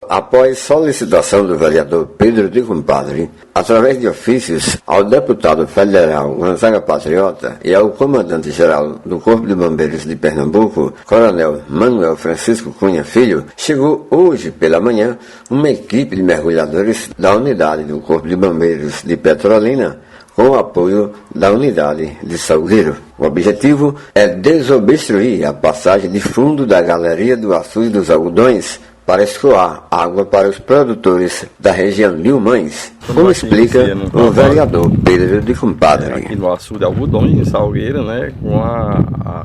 Após solicitação do vereador Pedro de Compadre, através de ofícios ao deputado federal Gonzaga Patriota e ao comandante-geral do Corpo de Bombeiros de Pernambuco, Coronel Manuel Francisco Cunha Filho, chegou hoje pela manhã uma equipe de mergulhadores da unidade do Corpo de Bombeiros de Petrolina, com o apoio da unidade de Salgueiro. O objetivo é desobstruir a passagem de fundo da galeria do Açude dos Algodões para escoar água para os produtores da região de Humães, como explica o vereador Pedro de Compadre. Aqui no Açude de Algodões, em Salgueiro, né, com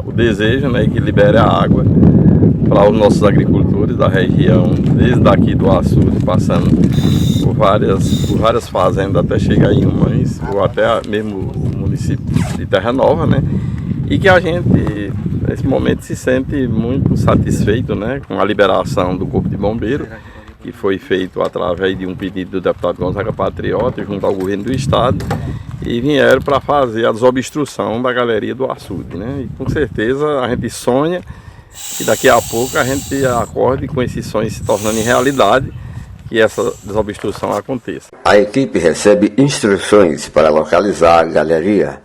o desejo, né, que libere a água para os nossos agricultores da região, desde aqui do Açude, passando por várias fazendas até chegar em Humães, ou até mesmo o município de Terra Nova, né? E que a gente, nesse momento, se sente muito satisfeito, né, com a liberação do Corpo de Bombeiro, que foi feito através de um pedido do deputado Gonzaga Patriota, junto ao governo do estado, e vieram para fazer a desobstrução da galeria do açude, né? E com certeza a gente sonha que daqui a pouco a gente acorde com esses sonhos se tornando em realidade, que essa desobstrução aconteça. A equipe recebe instruções para localizar a galeria.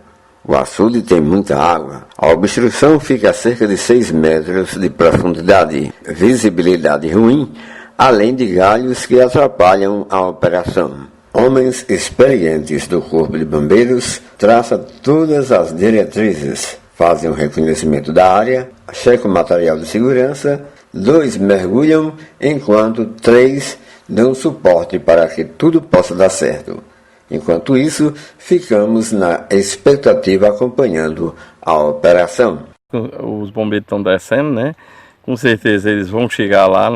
O açude tem muita água. A obstrução fica a cerca de 6 metros de profundidade, visibilidade ruim, além de galhos que atrapalham a operação. Homens experientes do Corpo de Bombeiros traçam todas as diretrizes, fazem o reconhecimento da área, checam o material de segurança, 2 mergulham, enquanto 3 dão suporte para que tudo possa dar certo. Enquanto isso, ficamos na expectativa acompanhando a operação. Os bombeiros estão descendo, né? Com certeza eles vão chegar lá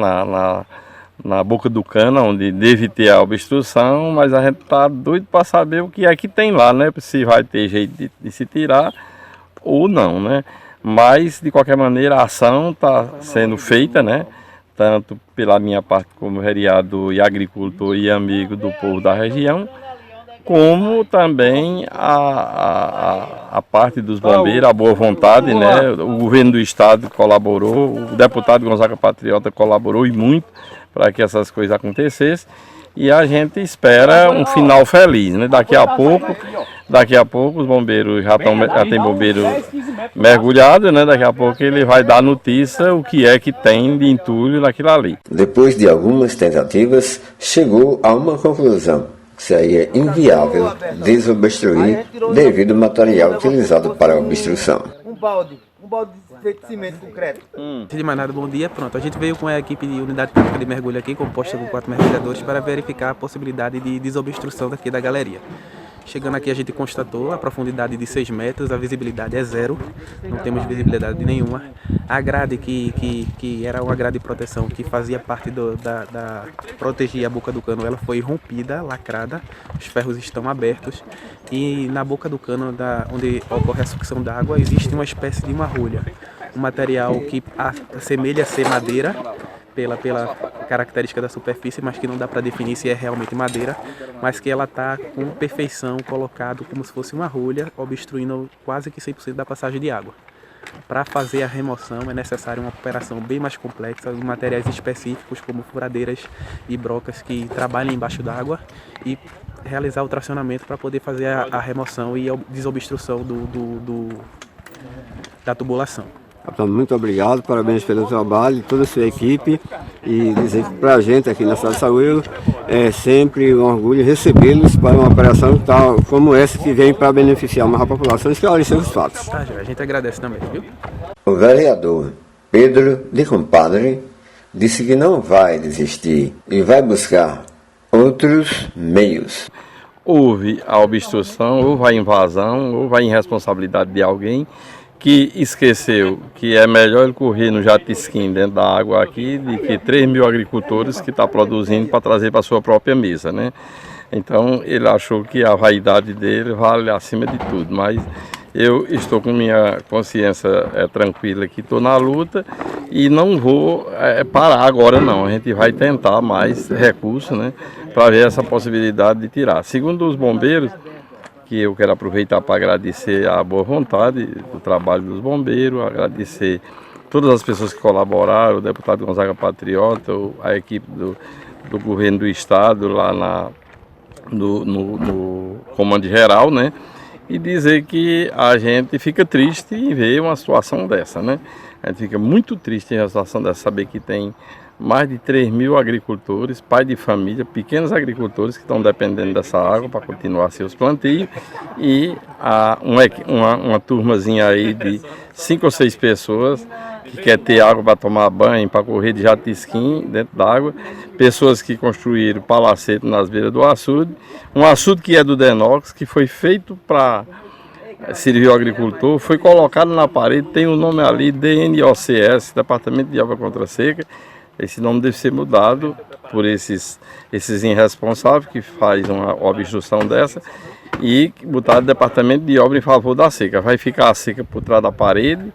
na boca do cano, onde deve ter a obstrução, mas a gente está doido para saber o que é que tem lá, né? Se vai ter jeito de se tirar ou não, né? Mas, de qualquer maneira, a ação está sendo feita, né? Tanto pela minha parte como vereador e agricultor e amigo do povo da região, como também a parte dos bombeiros, a boa vontade, né? O governo do estado colaborou, o deputado Gonzaga Patriota colaborou e muito para que essas coisas acontecessem, e a gente espera um final feliz, né? Daqui a pouco os bombeiros já tem bombeiro mergulhado, né? Daqui a pouco ele vai dar notícia o que é que tem de entulho naquilo ali. Depois de algumas tentativas, chegou a uma conclusão: seria inviável desobstruir devido ao material utilizado para a obstrução. Um balde de cimento concreto. Antes de mais nada, bom dia. Pronto, a gente veio com a equipe de unidade tática de mergulho aqui, composta por 4 mergulhadores, para verificar a possibilidade de desobstrução daqui da galeria. Chegando aqui, a gente constatou a profundidade de 6 metros, a visibilidade é 0, não temos visibilidade nenhuma. A grade que era uma grade de proteção que fazia parte da proteger a boca do cano, ela foi rompida, lacrada, os ferros estão abertos, e na boca do cano, onde ocorre a sucção da água, existe uma espécie de uma rolha, um material que assemelha ser madeira, pela característica da superfície, mas que não dá para definir se é realmente madeira, mas que ela está com perfeição colocado como se fosse uma rolha, obstruindo quase que 100% da passagem de água. Para fazer a remoção é necessária uma operação bem mais complexa, de materiais específicos como furadeiras e brocas que trabalham embaixo d'água, e realizar o tracionamento para poder fazer a remoção e a desobstrução da tubulação. Muito obrigado, parabéns pelo trabalho de toda a sua equipe, e dizer que para a gente aqui na cidade de Salgueiro é sempre um orgulho recebê-los para uma operação tal como essa, que vem para beneficiar mais a população e esclarecer os fatos. A gente agradece também, viu? O vereador Pedro de Compadre disse que não vai desistir e vai buscar outros meios. Houve a obstrução, houve a invasão, houve a irresponsabilidade de alguém que esqueceu que é melhor ele correr no jatisquim dentro da água aqui de que 3 mil agricultores que está produzindo para trazer para a sua própria mesa, né? Então ele achou que a vaidade dele vale acima de tudo, mas eu estou com minha consciência tranquila, que estou na luta e não vou parar agora não. A gente vai tentar mais recursos, né, para ver essa possibilidade de tirar. Segundo os bombeiros, que eu quero aproveitar para agradecer a boa vontade do trabalho dos bombeiros, agradecer todas as pessoas que colaboraram, o deputado Gonzaga Patriota, a equipe do governo do estado lá no Comando Geral, né? E dizer que a gente fica triste em ver uma situação dessa, né? A gente fica muito triste em uma situação dessa, saber que tem mais de 3.000 agricultores, pais de família, pequenos agricultores que estão dependendo dessa água para continuar seus plantios, e uma turmazinha aí de 5 ou 6 pessoas que quer ter água para tomar banho, para correr de jato-esqui dentro d'água, pessoas que construíram palacete nas beiras do açude, um açude que é do Denox, que foi feito para servir o agricultor, foi colocado na parede, tem o nome ali, DNOCS, Departamento de Obra Contra a Seca. Esse nome deve ser mudado por esses irresponsáveis que fazem uma obstrução dessa e botar o Departamento de Obra em favor da seca. Vai ficar a seca por trás da parede,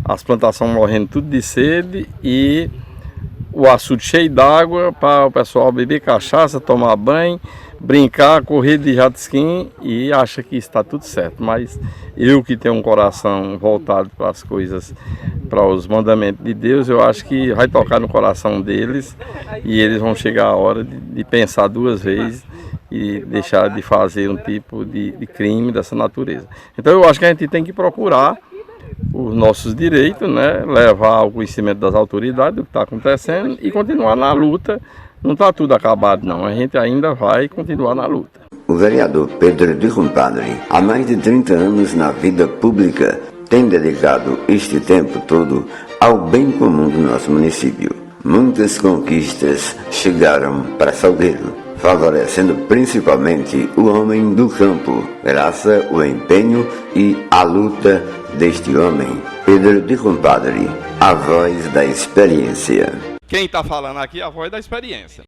as plantações morrendo tudo de sede e o açude cheio d'água para o pessoal beber cachaça, tomar banho, brincar, correr de jato-esqui e acha que está tudo certo. Mas eu que tenho um coração voltado para as coisas, para os mandamentos de Deus, eu acho que vai tocar no coração deles e eles vão chegar a hora de pensar 2 vezes e deixar de fazer um tipo de crime dessa natureza. Então eu acho que a gente tem que procurar os nossos direitos, né? Levar ao conhecimento das autoridades do que está acontecendo e continuar na luta. Não está tudo acabado não, a gente ainda vai continuar na luta. O vereador Pedro de Compadre, há mais de 30 anos na vida pública, tem dedicado este tempo todo ao bem comum do nosso município. Muitas conquistas chegaram para Salgueiro, favorecendo principalmente o homem do campo, graças ao empenho e à luta deste homem. Pedro de Compadre, a voz da experiência. Quem está falando aqui é a voz da experiência.